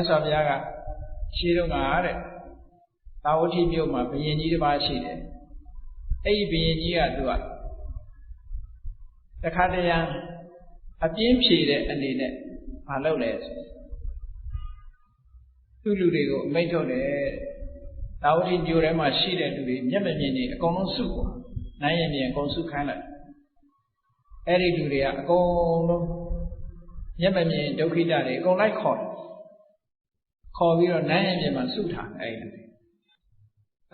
စွာဘုရားကရှိတော့ကတဲ့သာဝတိမြို့မှာဘုရင်ကြီးတစ်ပါးရှိတယ်အဲ့ဒီဘုရင်ကြီးကသူကတခါတရံအပြင်းဖြေတဲ့အနေနဲ့မလုပ်လဲဆိုသူ့လူတွေကိုအမိန့်ထုတ်တယ်သာဝတိမြို့ထဲမှာရှိတဲ့လူတွေမျက်မမြင်နေအကုန်လုံးစုပေါ့နိုင်ရင်မြင်အကုန်စုခိုင်းလိုက်အဲ့ဒီလူတွေကအကုန်လုံးမျက်မမြင်ဒုက္ခိတတွေအကုန်လိုက်ခေါ်ပြီးတော့နိုင်ရင်မြင်မှာစုထားအဲ့ဒီလူတွေ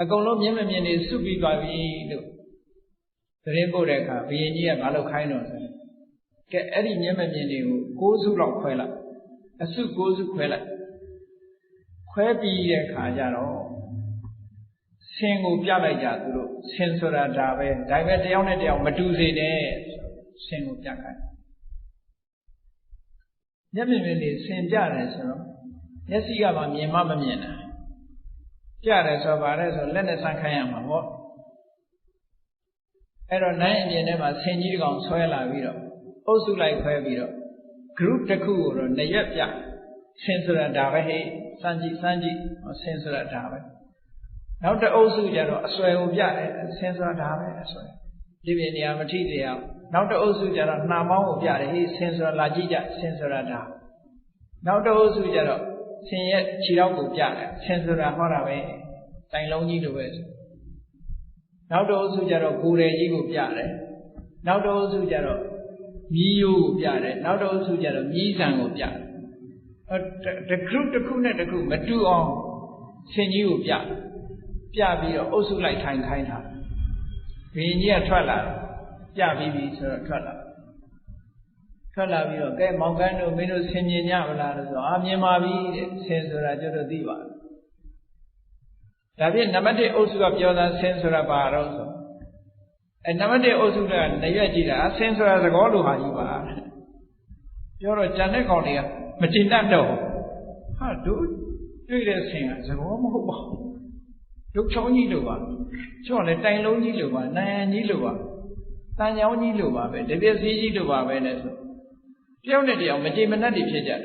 အကုန်လုံးမျက်မမြင်နေစုပြီးသွားပြီလို့သတင်းပို့တဲ့အခါဘုရင်ကြီးကမလုပ်ခိုင်းတော့ဆိုကဲအဲ့ဒီမျက်မမြင်တွေကို9စုလောက်ခွဲလိုက်အစု9စုခွဲလိုက်ခွဲပြီးတဲ့အခါကျတော့ဆင်ကိုပြလိုက်ကြသူတို့ဆင်ဆိုတာဒါပဲတယောက်နဲ့တယောက်မတူစေနဲ့ဆင်ကိုပြခိုင်းမျက်မြင်နေဆင်ပြတယ်ဆိုတော့မျက်စိကမှမြင်မှမမြင်တာပြတယ်ဆိုပါလဲဆိုလက်နဲ့ဆန်းခိုင်းရမှာပေါ့အဲ့တော့နိုင်အမြင်ထဲမှာဆင်ကြီးတစ်ကောင်ဆွဲလာပြီးတော့အုပ်စုလိုက်ခွဲပြီးတော့ group တစ်ခုကိုတော့2ရက်ပြဆင်ဆိုတာဒါပဲဟဲ့စမ်းကြည့်ဆင်ဆိုတာဒါပဲနောက်တစ်အုပ်စုကျတော့အစွဲကိုပြတယ်ဆင်ဆိုတာဒါပဲအစွဲဒီပြင်နေရာမထိတရားနောက်တစ်အုပ်စုကျတော့နှာမောင်းကိုပြတယ်ဟေးဆင်ဆိုတာလာကြည့်ကြဆင်ဆိုတာဒါနောက်တစ်အုပ်စုကျတော့ဆင်ရဲ့ခြေထောက်ကိုပြတယ်ဆင်ဆိုတာဟောတာပဲတိုင်လုံးကြီးလိုပဲနောက်တစ်အုပ်စုကျတော့ကိုယ်ရည်ကြီးကိုပြတယ်နောက်တစ်အုပ်စုကျတော့မြီးရိုးကိုပြတယ်နောက်တစ်အုပ်စုကျတော့မြီးဆံကိုပြတယ်တ group တစ်ခုနဲ့တစ်ခုမတူအောင်ဆင်ကြီးကိုပြပြီးတော့အုပ်စုလိုက်ထိုင်ခိုင်းတာဘုရင်ကြီးကထွက်လာပြပြီးပြီဆိုတော့ထွက်လာပြီးတော့ကဲမောင်ကန်းတို့မင်းတို့ဆင်မြင်ကြမလားလို့ဆိုမြင်ပါပြီတဲ့ဆင်ဆိုတာကျတော့သိပါဒါဖြင့်နံပါတ်1အုပ်စုကပြောတာဆင်ဆိုတာဘာတော့ဆိုနံပါတ်1အုပ်စုကနရွက်ကြည့်တာဆင်ဆိုတာသကောလိုဟာကြီးပါပြောတော့ဂျန်တဲ့ကောင်တွေကမကျင်တတ်တော့ဟာတို့တွေ့တဲ့ဆင်ကသကောမဟုတ်ပါဘူးရုပ်ချောင်းကြီးလိုပါကျော့လည်းတိုင်လုံးကြီးလိုပါနိုင်ရန်ကြီးလိုပါတန်ချောင်းကြီးလိုပါပဲတပြက်စီးကြီးလိုပါပဲနဲ့ဆိုတယောက်နဲ့တယောက်မကြည်မနှက်တွေဖြစ်ကြတယ်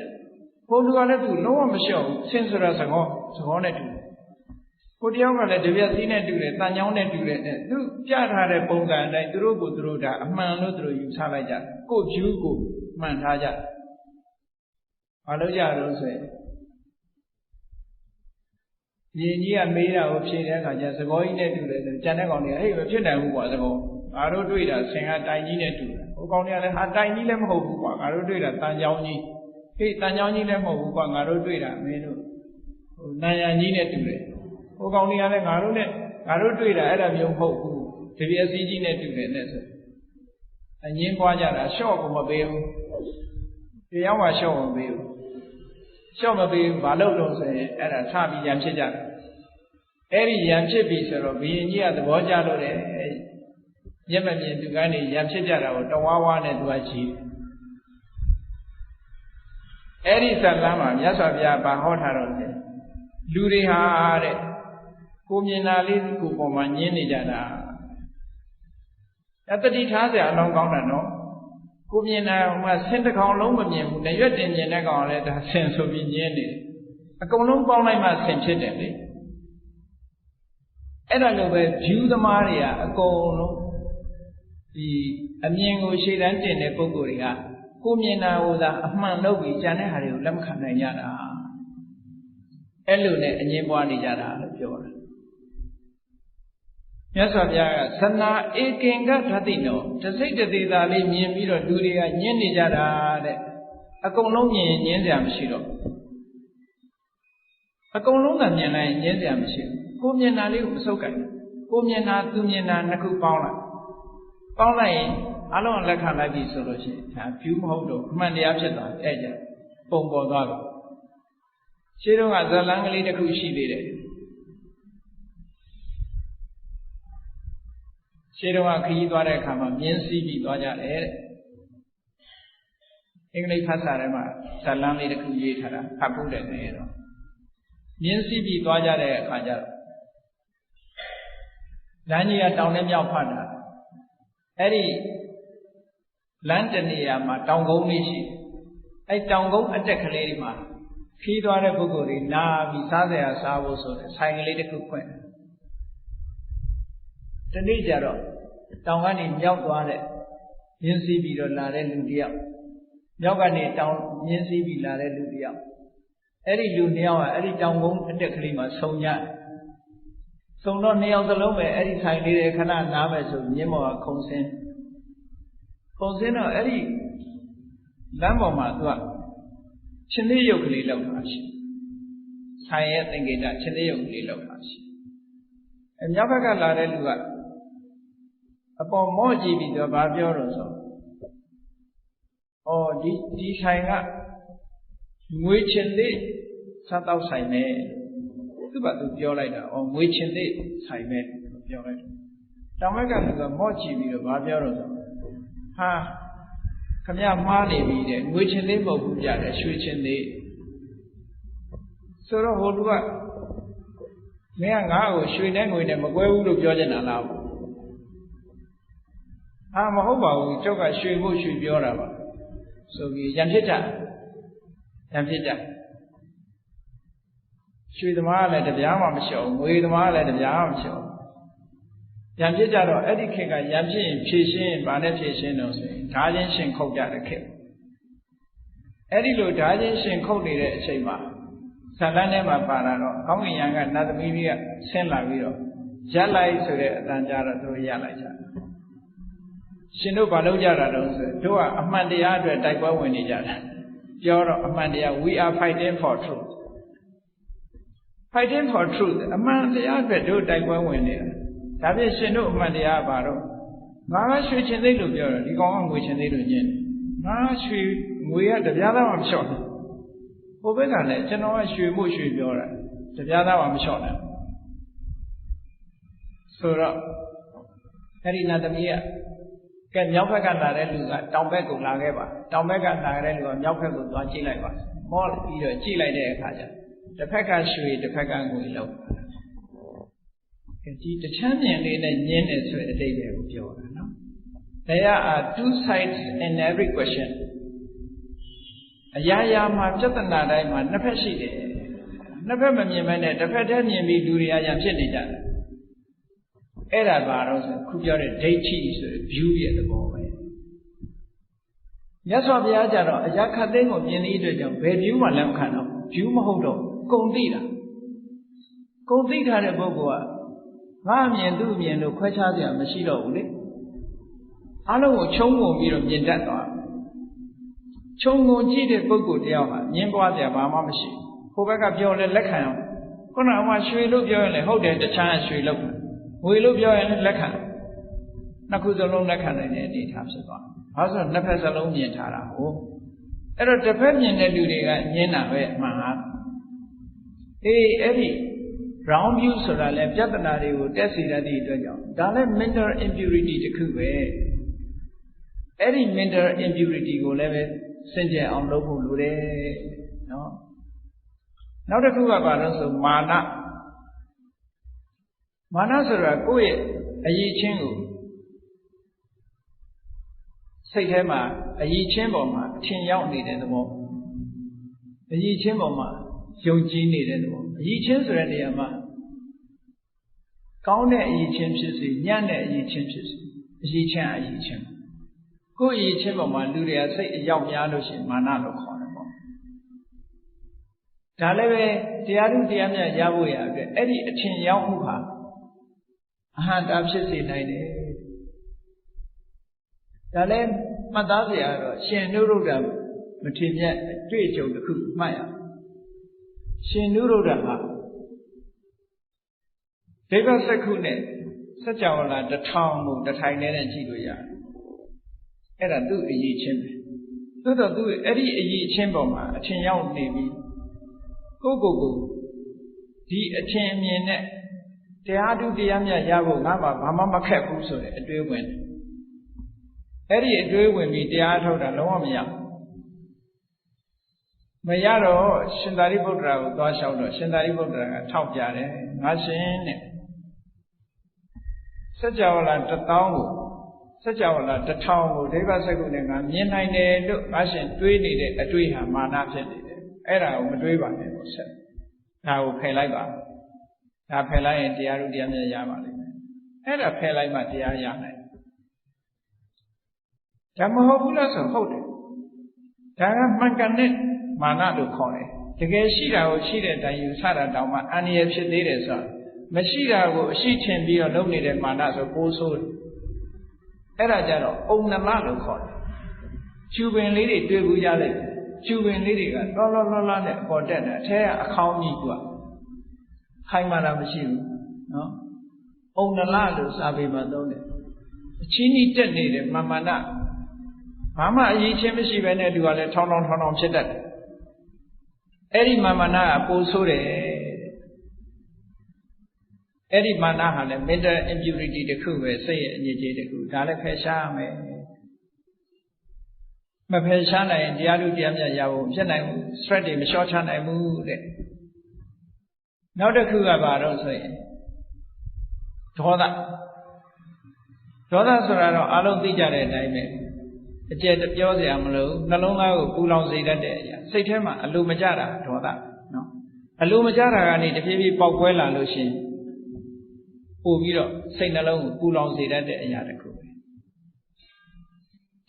ဟိုလူကလည်းသူလုံးဝမလျှော့ဘူးဆင်ဆိုတာသကောနဲ့တူတယ်ဟိုတယောက်ကလည်းတပြက်စီးနဲ့တူတယ်တန်ချောင်းနဲ့တူတယ်နဲ့သူပြထားတဲ့ပုံစံအတိုင်းသူတို့ကိုသူတို့ဒါအမှန်လို့သူတို့ယူဆလိုက်ကြတယ်ကို့ဖြူကိုမှန်ထားကြတယ်ဘာလို့ကြတော့ဆိုရင်ရင်ကြီးကမေးတာကိုဖြေတဲ့အခါကျသကောကြီးနဲ့တူတယ်ဆိုကျန်တဲ့ကောင်တွေကဟေ့မဖြစ်နိုင်ဘူးကွာသကောငါတို့တွေ့တာဆင်ကတိုင်ကြီးနဲ့တူတယ်ဟိုကောင်တွေကလည်းဟာတိုင်ကြီးလည်းမဟုတ်ဘူးကွာငါတို့တွေ့တာတန်ချောင်းကြီးဟေ့တန်ချောင်းကြီးလည်းမဟုတ်ဘူးကွာငါတို့တွေ့တာမင်းတို့ဟိုနန်ရန်ကြီးနဲ့တူတယ်ဟိုကောင်တွေကလည်းငါတို့တွေ့တာအဲ့ဒါမျိုးမဟုတ်ဘူးတပြက်စီးကြီးနဲ့တူတယ်နဲ့ဆိုအငင်းပွားကြတာရှော့ကိုမပေးဘူးတရားမှရှော့မပေးဘူးရှော့မပေးဘူးဘာလို့လို့ဆိုရင်အဲ့ဒါထပြီးရံဖြစ်ကြတယ်အဲ့ဒီရံဖြစ်ပြီဆိုတော့ဘုရင်ကြီးကသဘောကျလို့တယ်မျက်မမြင်သူကန်းနေရံဖြစ်ကြတာကိုတဝါးဝါးနဲ့သူကကြည့်အဲ့ဒီဇတ်လမ်းမှာမြတ်စွာဘုရားဗာဟောထားတော့တယ်လူတွေဟာတဲ့ကိုမြင်တာလေးကိုပေါ်မှာညင်းနေကြတာတတိထားเสียအလောင်းကောင်းတယ်နော်ကိုမြင်တာဟိုမှာဆင်းတစ်ကောင်လုံးမမြင်ဘူးနဲ့ရွက်တင်မြင်တဲ့ကောင်လည်းဒါဆင်းဆိုပြီးညင်းနေတယ်အကုန်လုံးပေါင်းလိုက်မှဆင်းဖြစ်တယ်လေအဲ့ဒါလိုပဲ view သမားတွေကအကုန်လုံးဒီအမြင်ကိုရှေ့တန်းတင်တဲ့ပုဂ္ဂိုလ်တွေကကိုမြင်တာဟိုသာအမှန်လုပ်ပြီးကျန်တဲ့ဟာတွေကိုလက်မခံနိုင်ကြတာအဲ့လိုနဲ့အငြင်းပွားနေကြတာလို့ပြောတာမြတ်စွာဘုရားကသနာဧကင်္ဂဓတိနောတစိတ်တသေးသာလေးမြင်ပြီးတော့လူတွေကညင်းနေကြတာတဲ့အကုန်လုံးမြင်ညင်းစရာမရှိတော့အကုန်လုံးကမြင်လိုက်ညင်းစရာမရှိဘူးကိုမြင်တာလေးကိုမဆုပ်ကြိုက်ကိုမြင်တာသူမြင်တာနှစ်ခုပေါင်းလိုက်ရင်အလုံးလက်ခံလိုက်ပြီဆိုလို့ရှိရင်ဒါ view မဟုတ်တော့အမှန်တရားဖြစ်သွားတယ်အဲ့ကြပုံပေါ်သွားပြီရှင်းတော့ကဇလန်းကလေးတစ်ခုရှိသေးတယ်ရှင်းတော့ခရီးသွားတဲ့အခါမှာမြင်းစည်းပြီးသွားကြတယ်တဲ့အင်္ဂလိပ်ဘာသာထဲမှာဇလန်းလေးတစ်ခုရေးထားတာဖတ်ဖို့တယ်နေတော့မြင်းစည်းပြီးသွားကြတဲ့အခါကျတော့လမ်းကြီးကတောင်နဲ့မြောက်ဖတ်တာအဲ့ဒီလမ်းတနေရာမှာတောင်ကုန်းလေးရှိအဲ့တောင်ကုန်းအတက်ကလေးတွေမှာ khí toa đấy bố thì na vì xa rẻ xa vô số này sai lấy được khỏe trên đây giờ rồi tao cái này nhau toa đấy nhân sĩ bị rồi là đấy lưu điệu nhau cái này tao nhân sĩ bị là đấy lưu điệu ấy đi lưu nhau à ấy đi trong cũng được khi mà sâu nhá sâu nó nhau từ lâu về ấy đi sai lấy đấy khả năng ná về rồi nhưng mà không xin nó ấy đi làm bảo mà thôi chân lý dục lý lâu mà chứ sai hết tình cái chân lý dục lý lâu mà chứ em nhớ phải cái là đấy luôn ạ bỏ mỗi gì bị được bao nhiêu rồi sao đi sai ngã mỗi chân lý sao tao sai mẹ cứ bảo tụiပြောlại đó mỗi chân lý sai mẹပြောlại trong mấy cái là mỗi gì bị được bao nhiêu rồi sao ha khám nhà má này bị đấy mỗi chân lý bảo cũng giả đấy suy chân lý sau đó hồi lúc mấy anh ngã ở suy này người này mà quay u được cho chân nào mà không bảo cho cả suy vô suy biểu ra mà rồi cái giảm chết trả suy tham lại được giảm mà xấu người tham lại được giảm mà xấu giảm chết trả rồi ấy thì khi cái giảm chết phê sinh bản này phê sinh nó sẽ đa nhân sinh khâu trả được khi ấy thì rồi đa nhân sinh khâu này là gì mà sản phẩm này mà bảo là nó không có những cái nào đó mình biết xem lại rồi trả lại rồi để tăng trả rồi tôi trả lại trả xin lỗi bà lâu ra là đâu rồi tôi à anh đi ăn rồi đại quá quên đi ra cho rồi anh đi ăn we are fighting for truth anh đi ăn rồi tôi đại quá quên đi đặc biệt xin lỗi anh đi ăn bà rồi ngã suy chân đấy được rồi đi con người chân đấy được nhỉ ngã suy người à đặc biệt là làm sao bố bé cả này cho nó suy mua suy biểu rồi đặc biệt là làm sao này rồi cái gì nào tâm ý cái nhau phải cần là đấy lừa trong bé cũng là cái bà trong bé cần là đấy lừa nhau phải cũng toàn chỉ lại bà mỗi đi rồi chỉ lại để khai ra để phải cái suy để phải cái người lâu cái gì để chán nhận đi này nhận để suy để đây để cũngပြောnó there are two sides in every question ya mà chất tận là đây mà nó phải gì đấy nó phải mà nhìn bên này nó phải theo nhìn bị đuổi ra giảm chết đi raအဲ့ဒါပါတော့ဆိုခုပြောတဲ့ဒိဋ္ဌိဆိုတဲ့ view ရဲ့သဘောပဲမြတ်စွာဘုရားကြတော့အရာခတ်သိမ်းကိုမြင်သည့်အတွက်ကြောင့်ဘယ် view မှလက်မခံတော့ view မဟုတ်တော့ကုံသိတာကုံသိထားတဲ့ပုဂ္ဂိုလ်ကငါအမြင်သူ့အမြင်လို့ခွဲခြားစရာမရှိတော့ဘူးလေအားလုံးကိုခြုံငုံပြီးတော့မြင်တတ်သွားခြုံငုံကြည့်တဲ့ပုဂ္ဂိုလ်တယောက်ဟာမြင်ပွားစရာဘာမှမရှိဘူးဟိုဘက်ကပြောလဲလက်ခံအောင်ခုနကမှရွှေလို့ပြောရင်လည်းဟုတ်တယ်တခြားရွှေလို့ငွေလို့ပြောရင်လက်ခံနှစ်ခုစလုံးလက်ခံနိုင်တဲ့အနေအထားဖြစ်သွား။ဘာလို့ဆိုနှစ်ဖက်စလုံးမြင်ထားတာဟုတ်။အဲ့တော့တစ်ဖက်မြင်တဲ့လူတွေကမြင်တာပဲအမှန်ဟာ။အဲ့ဒီ round view ဆိုတာလဲပြဿနာတွေကိုတက်စီရတဲ့အတွက်ကြောင့်ဒါလည်း mental impurity တစ်ခုပဲ။အဲ့ဒီ mental impurity ကိုလည်းပဲစင်ကြယ်အောင်လုပ်ဖို့လိုတယ်နော်။နောက်တစ်ခုကဘာလို့ဆိုမာနဆိုတာကိုယ့်ရဲ့အရေးချင်းကိုစိတ်ထဲမှာအရေးချင်းပေါ်မှာအထင်ရောက်နေတဲ့သဘောအရေးချင်းပေါ်မှာယုံကြည်နေတဲ့သဘောအရေးချင်းဆိုတဲ့နေရာမှာကောင်းတဲ့အရေးချင်းဖြစ်စေညံ့တဲ့အရေးချင်းဖြစ်စေအရေးချင်းကိုယ့်အရေးချင်းပေါ်မှာလူတွေကစိတ်အရောက်များလို့ရှိရင်မာနလို့ခေါ်တယ်ပေါ့ဒါလည်းပဲတရားထုတရားမြတ်ရဖို့ရအတွက်အဲ့ဒီအထင်ရောက်မှုဟာအဟံတာဖြစ်စေနိုင်တယ်ဒါလည်းမှတ်သားစရာတော့ရှင်နုရုဒ္ဓမထေရမြတ်အတွေ့အကြုံတစ်ခုမှတ်ရရှင်နုရုဒ္ဓဟာဒေဝစက္ခုနဲ့စัจ java လာ1000ကိုတထိုင်နဲ့ကြည့်လို့ရတယ်အဲ့ဒါသူ့အရေးချင်းပဲသို့တော့သူအဲ့ဒီအရေးချင်းပေါ်မှာအထင်ရောက်နေပြီကိုဒီအထင်အမြင်နဲ့တရားထုတရားမြတ်ရဖို့ငါမှဘာမှမခက်ဘူးဆိုတဲ့အတွေးဝင်အဲ့ဒီအတွေးဝင်ပြီးတရားထုတ်တာလုံးဝမရတော့ရှင်သာရိပုတ္တရာကိုသွားလျှောက်တော့ရှင်သာရိပုတ္တရာကထောက်ပြတယ်ငါရှင်တဲ့စัจ java လာ1000ကိုစัจ java လာ1000ကိုဒိဗ္ဗစက္ခုနဲ့ငါမြင်နိုင်တယ်လို့ငါရှင်တွေးနေတဲ့အတွေးဟာမာနဖြစ်နေတယ် အဲ့ဒါကိုမတွေးပါနဲ့ပေါ့ဆက်ဒါကိုဖယ်လိုက်ပါဒါဖယ်လိုက်ရင်တရားတို့တရားမြတ်ရပါလိမ့်မယ်အဲ့ဒါဖယ်လိုက်မှတရားရနိုင်ဒါမဟုတ်ဘူးလားဆိုဟုတ်တယ်ဒါကမှန်ကန်တဲ့မာနလို့ခေါ်တယ်တကယ်ရှိတာကိုရှိတဲ့အတိုင်းယူဆတာတောင်မှအန္တရာယ်ဖြစ်သေးတယ်ဆိုတော့မရှိတာကိုအရှိထင်ပြီးတော့လုပ်နေတဲ့မာနဆိုပိုးဆိုးတယ်အဲ့ဒါကြတော့အုံနမလို့ခေါ်တယ်ကျူပင်လေးတွေတွေ့ဘူးကြလိုက်ကျူပင်လေးတွေကလောလောလောလောနဲ့အပေါ်တက်တယ်အထဲကအခေါင်းကြီးကခိုင်မာတာမရှိဘူးနော်အုံနလလို့စာပေမှာသုံးတယ်အချင်းကြီးတက်နေတယ်မာမနဘာမှအရေးချင်းမရှိဘဲနဲ့သူကလည်းထောင်းထောင်းဖြစ်တတ်တယ်အဲ့ဒီမာမနကပိုဆိုးတယ်အဲ့ဒီမာနဟာလည်း mental impurity တစ်ခုပဲစိတ်ရဲ့အညစ်အကြေးတစ်ခုဒါလည်းဖယ်ရှားရမယ်မဖယ်ရှားနိုင်ရင်တရားလူတရားမြတ်ရဖို့ဖြစ်နိုင်ဘူး stress တွေမလျှော့ချနိုင်ဘူးတဲ့နောက်တစ်ခုကဘာတော့ဆိုရင်ဒေါသဆိုတာတော့အလုံးသိကြတဲ့အတိုင်းပဲအကျယ်ပြောစရာမလိုနှလုံးသားကိုပူလောင်စေတတ်တဲ့အရာစိတ်ထဲမှာအလိုမကျတာဒေါသနော်အလိုမကျတာကနေတဖြည်းဖြည်းပေါက်ကွဲလာလို့ရှိရင်ပို့ပြီးတော့စိတ်နှလုံးကိုပူလောင်စေတတ်တဲ့အရာတစ်ခုပဲ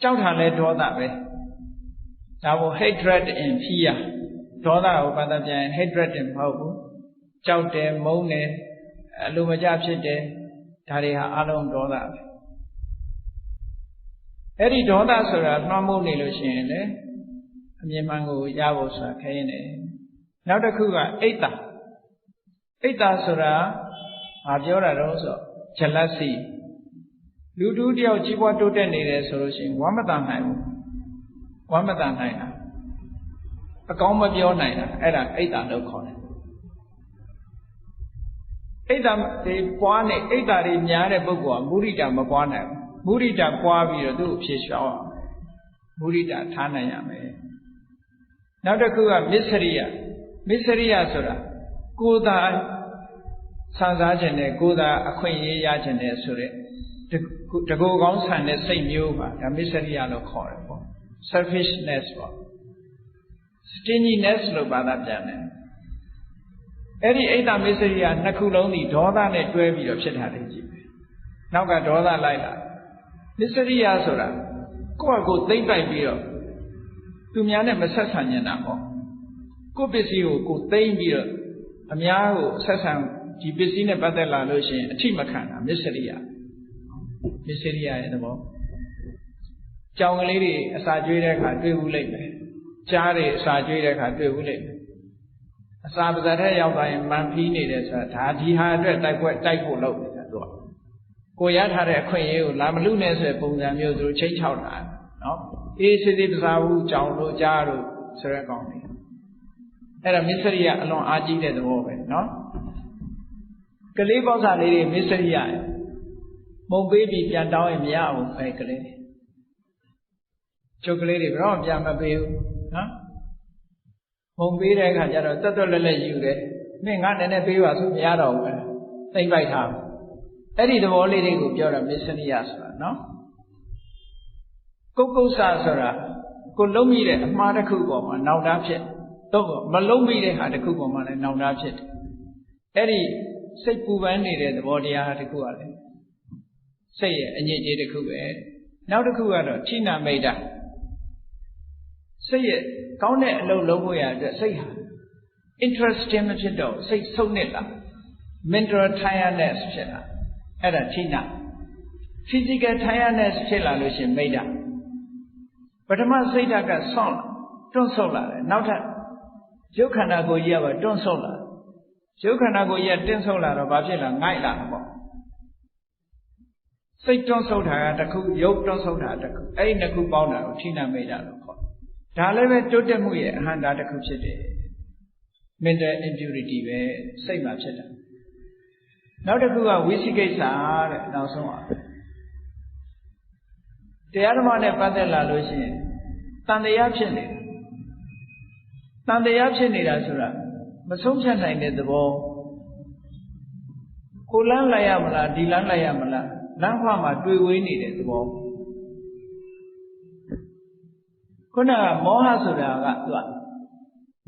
ကြောက်တာလဲဒေါသပဲဒါကို hatred and fear ဒေါသကိုဘာသာပြန် hatred မဟုတ်ဘူးကြောက်တယ်မုန်းတယ်အလိုမကျဖြစ်တယ်ဒါတွေဟာအလုံးဒေါသပဲအဲ့ဒီဒေါသဆိုတာနှောမုန်းနေလို့ရှိရင်လေအမြင်မှန်ကိုရဖို့ဆိုတာခဲရင်တယ်နောက်တစ်ခုကအိတ်တာဆိုတာဘာပြောတာတော့ဆို jealousy လူတူတယောက်ကြီးပွားတိုးတက်နေတယ်ဆိုလို့ရှိရင်ဝမ်းမတန်နိုင်ဘူးဝမ်းမတန်နိုင်တာအကောင်းမပြောနိုင်တာအဲ့ဒါအိတ်တာလို့ခေါ်တယ်အိတ်တာတွေပွားနေအိတ်တာတွေများတဲ့ပုဂ္ဂိုလ်ကမုဒိတာမပွားနိုင်ဘူးမုဒိတာပွားပြီးတော့သူ့ကိုဖြေလျှော့အောင်မုဒိတာထားနိုင်ရမယ်နောက်တစ်ခုကမစ္စရိယဆိုတာကိုယ်သာဆန်းစားခြင်းနဲ့ကိုယ်သာအခွင့်အရေးရခြင်းနဲ့ဆိုတဲ့တကူကောင်းဆန်တဲ့စိတ်မျိုးပါဒါမစ္စရိယလို့ခေါ်တယ်ပေါ့ selfishness ပေါ့ stinginess လို့ဘာသာပြန်တယ်အဲ့ဒီအိတ်တမစ္စရိယနှစ်ခုလုံးဒီဒေါသနဲ့တွဲပြီးတော့ဖြစ်တာလေကြည့်ပဲနောက်ကဒေါသလိုက်လာမစ္စရိယဆိုတာကိုယ့်အကိုသိမ့်ပိုက်ပြီးတော့သူများနဲ့မဆက်ဆံနေတာပေါ့ကိုယ့်ပစ္စည်းကိုကိုသိမ့်ပြီးတော့အများကိုဆက်ဆံဒီပစ္စည်းနဲ့ပတ်သက်လာလို့ရှိရင်အထိမခံတာမစ္စရိယရဲ့သဘောကြောင်ကလေးတွေအစာကျွေးတဲ့အခါတွေ့ဘူးလိမ့်မယ်ကြားတွေအစာကျွေးတဲ့အခါတွေ့ဘူးလိမ့်မယ်အစာပါးစပ်ထဲရောက်သွားရင်မန်ဖီးနေတယ်ဆိုတာဒါဒီဟာအတွက်တိုက်ဖို့လုပ်နေတာသူကကိုရထားတဲ့အခွင့်အရေးကိုလာမလူနဲ့ဆိုတဲ့ပုံစံမျိုးသူတို့ချိန်ချောက်တာနော်အေးစစ်ပစားဘူးကြောင်တို့ကြားတို့ဆိုတဲ့ကောင်တွေအဲ့ဒါမစ္စရိယအလွန်အားကြီးတဲ့သဘောပဲနော်ကလေးပေါက်စာလေးတွေမစ္စရိယမုံပေးပြီးပြန်တောင်းရင်မရဘူးပဲကလေးချုပ်ကလေးတွေဘယ်တော့ပြန်မပေးဘူးနော်မုံပေးတဲ့အခါကျတော့တက်တက်လက်လက်ယူတယ်မင်းငါနည်းနည်းပေးပါဆိုမရတော့ဘူးပဲသိမ့်ပိုက်ထားအဲ့ဒီသဘောလေးတွေကိုပြောတာမစ္စရိယဆိုတာနော်ကုက္ဆဆိုတာကိုလုံးမိတဲ့အမှားတစ်ခုပေါ်မှာနောက်တာဖြစ်တော့မလုံးမိတဲ့ဟာတစ်ခုပေါ်မှာလည်းနောက်တာဖြစ်တယ်အဲ့ဒီစိတ်ပူပန်းနေတဲ့သဘောတရားတစ်ခုကလည်းစိတ်ရဲ့အညစ်အကြေးတစ်ခုပဲနောက်တစ်ခုကတော့ဌိနမိတ်တာစိတ်ရဲ့ကောင်းတဲ့အလုပ်လုပ်ဖို့ရတဲ့စိတ်ဟာ interesting မဖြစ်တော့စိတ်ဆုံးနစ်လာ mental tiredness ဖြစ်လာအဲ့ဒါဌိန physical tiredness ဖြစ်လာလို့ရှိရင်မိတ်တာပထမစိတ်ဓာတ်ကဆောင်းလာတွန့်ဆုတ်လာတယ်နောက်ထပ်ရုပ်ခန္ဓာကိုယ်ကြီးကပါတွန့်ဆုတ်လာရုပ်ခန္ဓာကိုယ်ကြီးကတင်းဆုတ်လာတော့ဘာဖြစ်လာငိုက်လာတာပေါ့စိတ်တွန့်ဆုတ်တာကတစ်ခုရုပ်တွန့်ဆုတ်တာတစ်ခုအဲ့ဒီနှစ်ခုပေါင်းတာကိုဌိနမိတ်တာလို့ခေါ်ဒါလည်းပဲတိုးတက်မှုရဲ့အဟန္တာတစ်ခုဖြစ်တယ် mental impurity ပဲစိတ်မှာဖြစ်တာနောက်တစ်ခုကဝိသိကိစ္စတဲ့နောက်ဆုံးပါတရားဓမ္မနဲ့ပတ်သက်လာလို့ရှိရင်တန်တရားဖြစ်နေတာဆိုတာမဆုံးဖြတ်နိုင်တဲ့သဘောကိုလန်းလိုက်ရမလားဒီလန်းလိုက်ရမလားလမ်းခွမှာတွေ့ဝေးနေတဲ့သဘောခုနကမောဟဆိုတာကသူ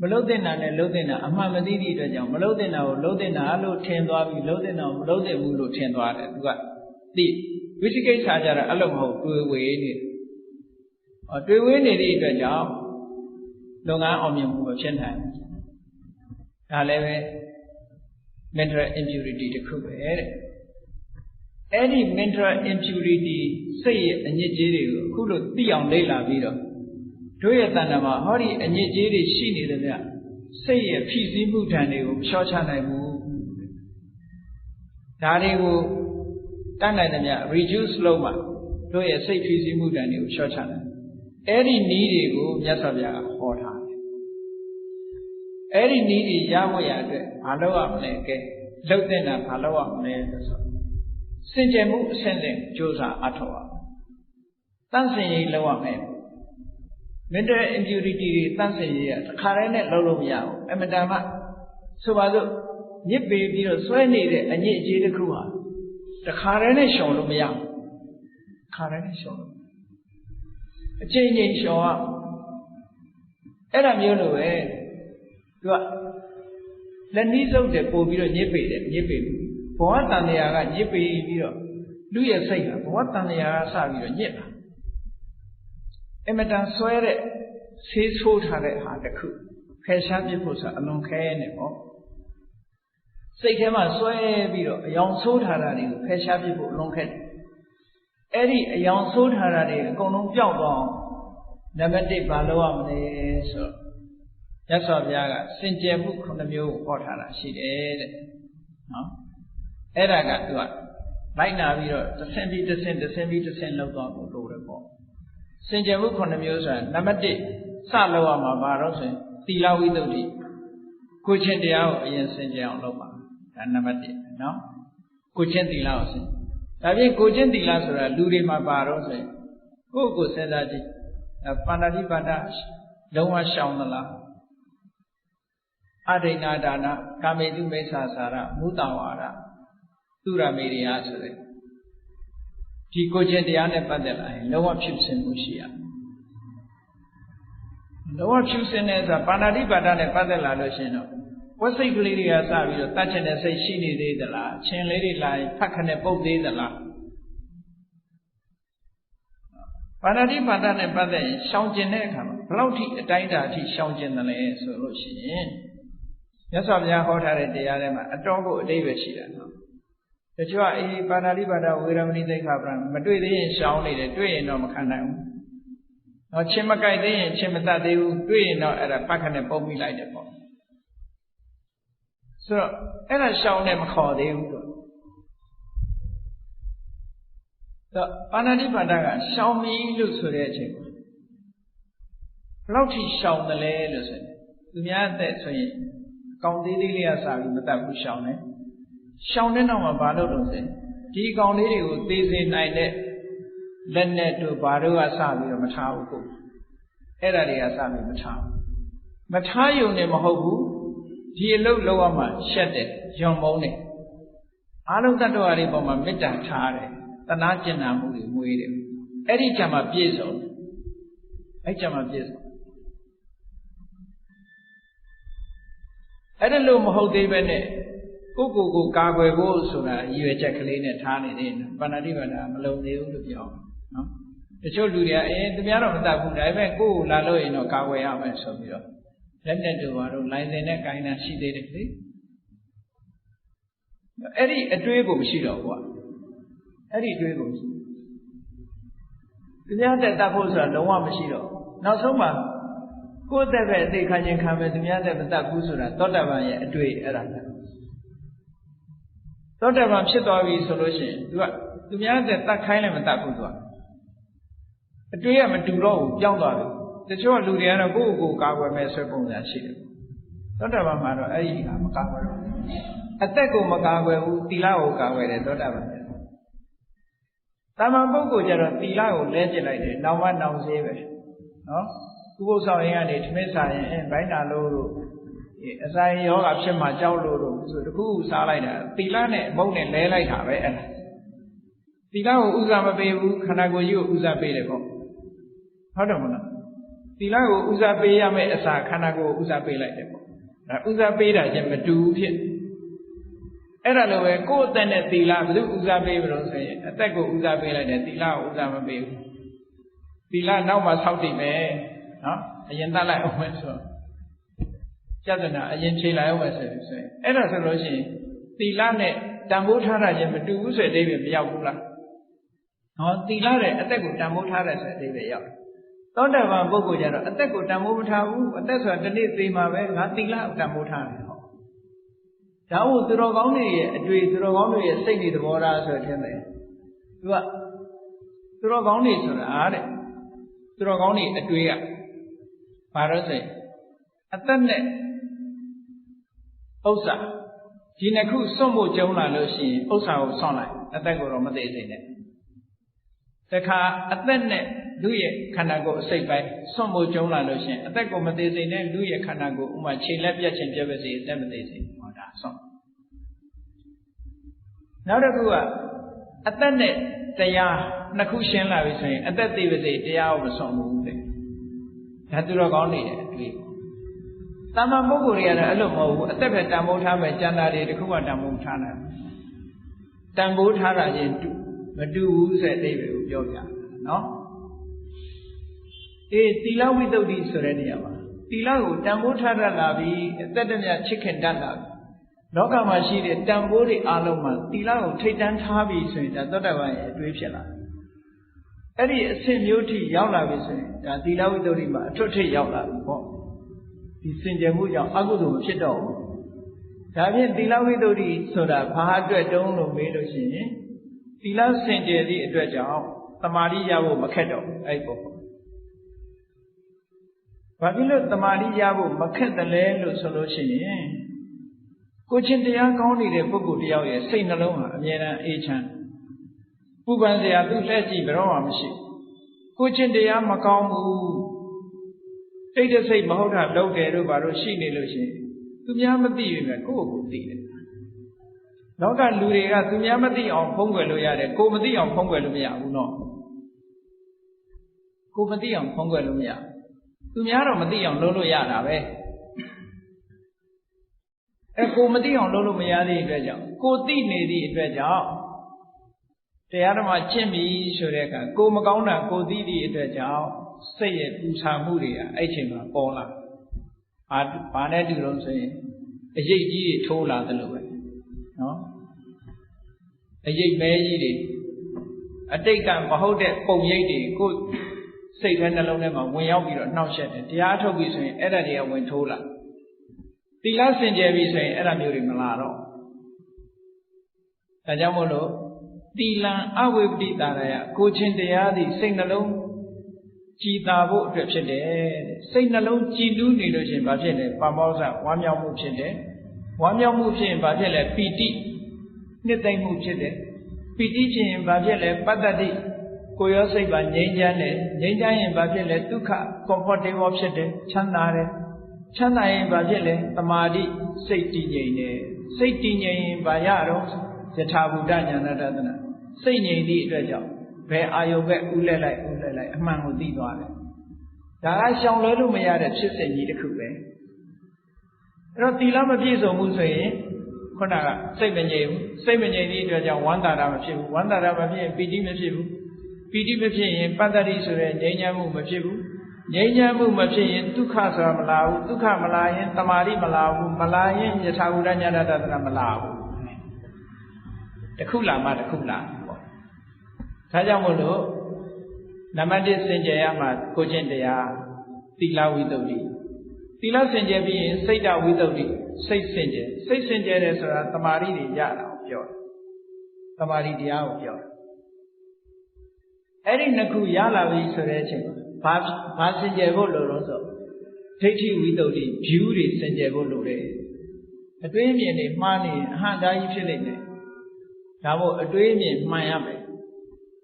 က မလုံးတဲ့နာနဲ့လုံးတဲ့နာအမှန်မသိသည့်အတွက်ကြောင့်မလုံးတဲ့နာကိုလုံးတဲ့နာလို့ထင်သွားပြီးလုံးတဲ့နာကိုမလုံးတဲ့ဘူးလို့ထင်သွားတယ်သူကသိဝိသိကိစ္စကြတာအဲ့လိုမဟုတ်တွေ့ဝေနေတွေ့ဝေနေသည့်အတွက်ကြောင့်လုပ်ငန်းအောင်မြင်မှုမဖြစ်နိုင်ဒါလည်းပဲ mental impurity တစ်ခုပဲတဲ့အဲ့ဒီ mental impurity စိတ်ရဲ့အညစ်အကြေးတွေကိုအခုလို့သိအောင်လေ့လာပြီးတော့တို့ရဲ့တဏ္ဍာမှာဟောဒီအညစ်အကြေးတွေရှိနေတယ်ဗျစိတ်ရဲ့ဖြစ်စည်းမှုဓာတ်တွေကိုမလျှော့ချနိုင်ဘူးဒါတွေကိုတတ်နိုင်တယ်ဗျ reduce လုပ်မှတို့ရဲ့စိတ်ဖြစ်စည်းမှုဓာတ်တွေကိုလျှော့ချနိုင်အဲ့ဒီနည်းတွေကိုမြတ်စွာဘုရားကဟောထားတယ်အဲ့ဒီနည်းတွေရဖို့ရအတွက်ဘာလုပ်ရမလဲကဲလှုပ်တဲ့တာဘာလုပ်ရမလဲလို့ဆိုစင်ကြယ်မှုအဆင့်ဆင့်ကြိုးစားအထောက်အောင်တန့်စင်ရေးလုပ်ရမယ် mental impurity တွေတန့်စင်ရေးကတစ်ခါတည်းနဲ့လုပ်လို့မရဘူးအမတန်မှဆိုပါစို့ညစ်ပေပြီးတော့ဆွဲနေတဲ့အညစ်အကြေးတစ်ခုဟာတစ်ခါတည်းနဲ့ရှောင်လို့မရဘူးခါတည်းနဲ့ရှောင်လို့အချိန်ချင်းရှောင်ရအဲ့ဒါမျိုးလိုပဲသူကလက်နီးစုပ်တယ်ပို့ပြီးတော့ညစ်ပေတယ်ညစ်ပေဘူးဘဝတန်တရားကညစ်ပေပြီးတော့လူရဲ့စိတ်ကဘဝတန်တရားကစပြီးတော့ညစ်တာအမတန်ဆွဲတဲ့ဆေးဆိုးထားတဲ့ဟာတစ်ခုဖယ်ရှားပြဖို့ဆိုအလွန်ခဲနေပေါ့စိတ်ထဲမှာဆွဲပြီးတော့အယောင်ဆိုးထားတာတွေကိုဖယ်ရှားပြဖို့အလွန်ခဲတယ်အဲ့ဒီအယောင်ဆိုးထားတာတွေအကုန်လုံးပျောက်သွားအောင်နံပါတ်1ဘာလုပ်ရမလဲဆိုတော့ရသော်ဘုရားကစင်ကြယ်မှု9မျိုးကိုဟောထားတာရှိတယ်တဲ့နော်အဲ့ဒါကသူကလိုက်နာပြီးတော့တစ်ဆင့်ပြီးတစ်ဆင့်တစ်ဆင့်ပြီးတစ်ဆင့်လောက်သွားဖို့လိုတယ်ပေါ့စင်ကြယ်မှု9မျိုးဆိုတာနံပါတ်1စလောက်ရမှာဘာလို့ဆိုရင်သီလဝိသုဒ္ဓိကိုချင်းတရားကိုအရင်စင်ကြယ်အောင်လုပ်ပါဒါနံပါတ်1နော်ကိုချင်းသီလကိုစင်ဒါဖြင့်ကိုချင်းသီလဆိုတာလူတွေမှာပါတော့ဆိုရင်ကိုယ့်ကိုယ်စဉ်းစားကြည့်ပါဏာတိပါဒလုံးဝရှောင်သလားအဒိဏဒါနကာမေတုမိစ္ဆာစာရမုတ္တဝါဒသူရမေရိယဆိုတဲ့ဒီကိုချင်းတရားနဲ့ပတ်သက်လာရင်လုံးဝဖြစ်စဉ်မှုရှိရလုံးဝဖြစ်စဉ်နဲ့ဆိုတာပါဏာတိပါဒနဲ့ပတ်သက်လာလို့ရှိရင်တော့ဝစိတ်ကလေးတွေကစပြီးတော့တတ်ချင်တဲ့စိတ်ရှိနေသေးသလားချင်းလေးတွေလာရင်ဖတ်ခနဲ့ပုတ်သေးသလားပါဏာတိပါဒနဲ့ပတ်သက်ရင်ရှောင်ကျင်တဲ့အခါမှာဘယ်လောက်ထိအတိုင်းအတာအထိရှောင်ကျင်တယ်လဲဆိုလို့ရှိရင်မြတ်စွာဘုရားဟောထားတဲ့တရားထဲမှာအတော်ကိုအတိတ်ပဲရှိတယ်နော်တချို့ကပါဏာတိပါဒဝေရမဏိသိက္ခာပဒမတွေ့သေးရင်ရှောင်နေတယ်တွေ့ရင်တော့မခံနိုင်ဘူးနော်ချင်းမကြိုက်သေးရင်ချင်းမတတ်သေးဘူးတွေ့ရင်တော့အဲ့ဒါပတ်ခနဲ့ပုတ်မိလိုက်တယ်ပေါ့ဆိုတော့အဲ့ဒါရှောင်နေမခေါ်သေးဘူးတော့ပါဏာတိပါဒကရှောင်ပြီလို့ဆိုတဲ့အချိန်မှာဘယ်လောက်ထိရှောင်တယ်လဲလို့ဆိုရင်သူများအသက်ဆိုရင်ကောင်းသေးသေးလေးကစားပြီးမတတ်ဘူးရှောင်တယ်ရှောင်တဲ့နောက်မှာဘာလို့လို့ဆိုရင်ဒီကောင်လေးတွေကိုသေစေနိုင်တဲ့လက်နဲ့တို့ဘာတို့ကစပြီးတော့မထားဘူးကိုအဲ့ဒါတွေကစပြီးမထားဘူးမထားယုံနေမဟုတ်ဘူးဒီအလုပ်လုပ်ရမှရှက်တယ်ယွံမုန်းတယ်အားလုံးတ attva တွေပေါ်မှာမေတ္တာထားတယ်တနာကျင်နာမှုတွေမွေးတယ်အဲ့ဒီကြမှာပြည့်စုံအဲ့ကြမှာပြည့်စုံအဲ့ဒါလို့မဟုတ်သေးပဲနဲ့ကိုကိုကာကွယ်ဖို့ဆိုတာရည်ရွယ်ချက်ကလေးနဲ့ထားနေတယ်ပါဏာတိပါဒမလုံသေးဘူးလို့ပြောနော်တချို့လူတွေကသူများတော့မတတ်ဘူးဒါပေမဲ့ကိုလာလို့ရင်တော့ကာကွယ်ရမယ်ဆိုပြီးတော့လက်နဲ့တို့ဘာလို့လိုင်းစင်နဲ့ကိုင်းတာရှိသေးတယ်လေအဲ့ဒီအတွေးကိုမရှိတော့ဘူးကွာအဲ့ဒီအတွေးကိုမရှိသူများတက်တတ်ဖို့ဆိုတာလုံးဝမရှိတော့နောက်ဆုံးမှာကိုယ်တက်ပဲအသိခံခြင်းခံမယ်သူများတက်မတတ်ဘူးဆိုတာသောတာပန်ရဲ့အတွေ့အဲ့ဒါသောတာပန်ဖြစ်သွားပြီဆိုလို့ရှိရင်သူများတက်တတ်ခိုင်းလည်းမတတ်ဘူးသူကအတွေ့ရမတူတော့ဘူးပြောင်းသွားတယ်တချို့လူတွေကတော့ကိုယ့်ကိုယ်ကာကွယ်မဲ့ဆွဲပုံစံရှိတယ်သောတာပန်မှာတော့အဲ့ဒီဟာမကာကွယ်တော့အသက်ကိုမကာကွယ်ဘူးသီလကိုကာကွယ်တယ်သောတာပန်တာမန်ပုဂ္ဂိုလ်ကျတော့သီလကိုလဲကျစ်လိုက်တယ်နောင်မနောင်စေးပဲနော်ကုပုဆောင်ရင်ကနေဓမ္မစာရင်ဘိုင်းနာလို့အစာရင်ယောဂဖြစ်မှကြောက်လို့ဆိုတခုစားလိုက်တာသီလနဲ့အမုန်းနဲ့လဲလိုက်တာပဲအဲ့ဒါသီလကိုဥစ္စာမပေးဘူးခန္ဓာကိုယ်ကြီးကိုဥစ္စာပေးတယ်ပေါ့ဟုတ်တယ်မလားသ တီလာကိုဥစားပေးရမယ့်အစာခန္ဓာကိုယ်ဥစားပေးလိုက်တယ်ပေါ့ဒါဥစားပေးတာချင်းမတူဘူးဖြစ်အဲ့ဒါလိုပဲကိုယ်အသက်နဲ့တီလာဘယ်သူဥစားပေးမလို့ဆိုရင်အသက်ကိုဥစားပေးလိုက်တယ်တီလာကိုဥစားမပေးဘူးတီလာနောက်မှဆောက်တည်မယ်နော်အရင်တတ်လိုက်အောင်မယ်ဆိုပြဿနာအရင်ဖြေလိုက်အောင်မယ်ဆိုရင်အဲ့ဒါဆိုလို့ရှိရင်တီလာနဲ့တန်ဖိုးထားတာချင်းမတူဘူးဆိုတဲ့အဓိပ္ပာယ်မရောက်ဘူးလားဟောတီလာတဲ့အသက်ကိုတန်ဖိုးထားတယ်ဆိုတဲ့အဓိပ္ပာယ်ရောက်သောတာပန်ပုဂ္ဂိုလ်ကျတော့အသက်ကိုတန်ဖိုးမထားဘူးအသက်ဆိုတာတစ်နေ့သေမှာပဲငါတီလာကိုတန်ဖိုးထားတယ်ဟောဒါဟုတ်သူတော်ကောင်းတွေရဲ့အတွေ့သူတော်ကောင်းတွေရဲ့စိတ်တွေသဘောထားဆိုတဲ့မယ်သူကသူတော်ကောင်းတွေဆိုတာတဲ့သူတော်ကောင်းတွေအတွေ့ကဘာလို့ဆိုရင်အသက်နဲ့ဥစ္စာဒီနှစ်ခုစွန့်ဖို့ကြုံလာလို့ရှိရင်ဥစ္စာကိုဆွန့်လိုက်အသက်ကိုတော့မသေးစေနဲ့တခါအသက်နဲ့လူရဲ့ခန္ဓာကိုယ်အစိတ်ပိုင်းစွန့်ဖို့ကြုံလာလို့ရှိရင်အသက်ကိုမသေးစေနဲ့လူရဲ့ခန္ဓာကိုယ်ဥမာခြေလက်ပြတ်ခြင်းပြတ်ပါစေအသက်မသေးစေဟောဒါဆွန့်နောက်တစ်ခုကအသက်နဲ့တရားနှစ်ခုရှင်းလာပြီဆိုရင်အသက်သေးပါစေတရားကိုမဆွန့်ဘူးတဲ့ဒါသူတော်ကောင်းနေတယ်အတွေ့တာမန်ပုဂ္ဂိုလ်တွေကတော့အဲ့လိုမဟုတ်ဘူးအသက်ပဲတန်ဖိုးထားမယ်ကျန်တာတွေတခုမှတန်ဖိုးထားနိုင်တန်ဖိုးထားတာချင်းမတူဘူးဆိုတဲ့အဓိပ္ပာယ်ကိုပြောပြနော်တီလဝိတ္တုဒ္ဓိဆိုတဲ့နေရာမှာတီလကိုတန်ဖိုးထားတတ်လာပြီအသက်တည်းများချစ်ခင်တတ်လာပြီလောကမှာရှိတဲ့တန်ဖိုးတွေအလုံးမှာတီလကိုထိတ်တန်းထားပြီဆိုရင်ဒါသောတာပန်ရဲ့အတွေးဖြစ်လာအဲ့ဒီအဆင့်မျိုးထိရောက်လာပြီဆိုရင်ဒါတီလဝိတ္တုဒ္ဓိမှာအထွတ်ထိပ်ရောက်လာပြီပေါ့ဒီစင်ကြယ်မှုကြောင့်အကုသိုလ်မဖြစ်တော့ဘူးဒါဖြင့်သီလဝိတ္တုဒ္ဓိဆိုတာဘာအတွက်တုံးလို့မေးလို့ရှိရင်သီလစင်ကြယ်သည့်အတွက်ကြောင့်သမာဓိရဖို့မခက်တော့ဘူးအဲ့ပေါ့ဘာဖြစ်လို့သမာဓိရဖို့မခက်တယ်လဲလို့ဆိုလို့ရှိရင်ကိုချင်းတရားကောင်းနေတဲ့ပုဂ္ဂိုလ်တယောက်ရဲ့စိတ်နှလုံးဟာအမြဲတမ်းအေးချမ်းပူပန်စရာသူ့လက်ကြည့်ဘယ်တော့မှမရှိကိုချင်းတရားမကောင်းဘူးစိတ်တစိတ်မဟုတ်တာလုပ်တယ်တို့ဘာလို့ရှိနေလို့ရှိရင်သူများမသိရင်လည်းကိုယ့်ကိုယ်သိတယ်လောကလူတွေကသူများမသိအောင်ဖုံးကွယ်လို့ရတယ်ကိုယ်မသိအောင်ဖုံးကွယ်လို့မရဘူးနော်ကိုယ်မသိအောင်ဖုံးကွယ်လို့မရသူများတော့မသိအောင်လုပ်လို့ရတာပဲကိုယ်မသိအောင်လုပ်လို့မရတဲ့အတွက်ကြောင့်ကိုယ်သိနေသည့်အတွက်ကြောင့်တရားဓမ္မကျင့်ပြီဆိုတဲ့အခါကိုယ်မကောင်းတာကိုယ်သိသည့်အတွက်ကြောင့်စိတ်ရဲ့ပူဆာမှုတွေကအဲ့ချိန်မှာပေါ်လာဘာနဲ့တူလို့ဆိုရင်အရိပ်ကြီးတွေထိုးလာတယ်လို့ပဲနော်အရိပ်မဲကြီးတွေအတိတ်ကမဟုတ်တဲ့ပုံရိပ်တွေကိုစိတ်ထဲနှလုံးထဲမှာဝင်ရောက်ပြီးတော့နှောက်ယှက်တယ်တရားထုတ်ပြီဆိုရင်အဲ့ဒါတွေကဝင်ထိုးလာသီလစင်ကြယ်ပြီဆိုရင်အဲ့ဒါမျိုးတွေမလာတော့ဒါကြောင့်မို့လို့သီလံအဝိပတိတာရယကိုချင်းတရားသည်စိတ်နှလုံးကြည်သာဖို့အတွက်ဖြစ်တယ်စိတ်နှလုံးကြည်နူးနေလို့ရှိရင်ဘာဖြစ်လဲပါမောဇဝမ်းမြောက်မှုဖြစ်တယ်ဝမ်းမြောက်မှုဖြစ်ရင်ဘာဖြစ်လဲပီတိနှစ်သိမ့်မှုဖြစ်တယ်ပီတိဖြစ်ရင်ဘာဖြစ်လဲပတ္တတိကိုယ်ရောစိတ်ပါငြိမ်းချမ်းတယ်ငြိမ်းချမ်းရင်ဘာဖြစ်လဲဒုက္ခ comfortable ဖြစ်တယ်ချမ်းသာတယ်ချမ်းသာရင်ဘာဖြစ်လဲသမာဓိစိတ်တည်ငြိမ်တယ်စိတ်တည်ငြိမ်ရင်ဘာရတော့ယထာဘူတဉာဏတဒနာစိတ်ငြိမ်သည့်အတွက်ကြောင့်ဘယ်အာယုပဲဥလဲလိုက်အမှန်ကိုသိသွားတယ်ဒါကရှောင်လွဲလို့မရတဲ့ဖြစ်စဉ်ကြီးတစ်ခုပဲအဲ့တော့သီလမပြည့်စုံဘူးဆိုရင်ခုနကစိတ်မငြိမ်ဘူးစိတ်မငြိမ်သည့်အတွက်ကြောင့်ဝမ်းသာတာမဖြစ်ဘူးဝမ်းသာတာမဖြစ်ရင်ပီတိမဖြစ်ဘူးပီတိမဖြစ်ရင်ပတ္တတိဆိုတဲ့ငြိမ်းချမ်းမှုမဖြစ်ဘူးငြိမ်းချမ်းမှုမဖြစ်ရင်ဒုက္ခဆိုတာမလာဘူးဒုက္ခမလာရင်တမာတိမလာဘူးမလာရင်ယထာဘူတဉာဏတဒနာမလာဘူးတစ်ခုလာမှတစ်ခုလာပေါ့ဒါကြောင့်မို့လို့နံပါတ်1စင်ကြယ်ရမှာကိုချင်းတရားသီလဝိတ္တုဒ္ဓိသီလစင်ကြယ်ပြီးရင်စိတ်တဝိတ္တုဒ္ဓိစိတ်စင်ကြယ်စိတ်စင်ကြယ်တယ်ဆိုတာတမာတိတွေရတာကိုပြောတယ်တမာတိတရားကိုပြောတယ်အဲ့ဒီနှစ်ခုရလာပြီဆိုတဲ့အချိန်မှာဘာစင်ကြယ်ဖို့လိုတော့ဆိုဒိဋ္ဌိဝိတ္တုဒ္ဓိ view တွေစင်ကြယ်ဖို့လိုတယ်အတွင်းမြင်တွေမှားနေအဟံသားကြီးဖြစ်နေတယ်ဒါမို့အတွေးမြင်မှန်ရမယ်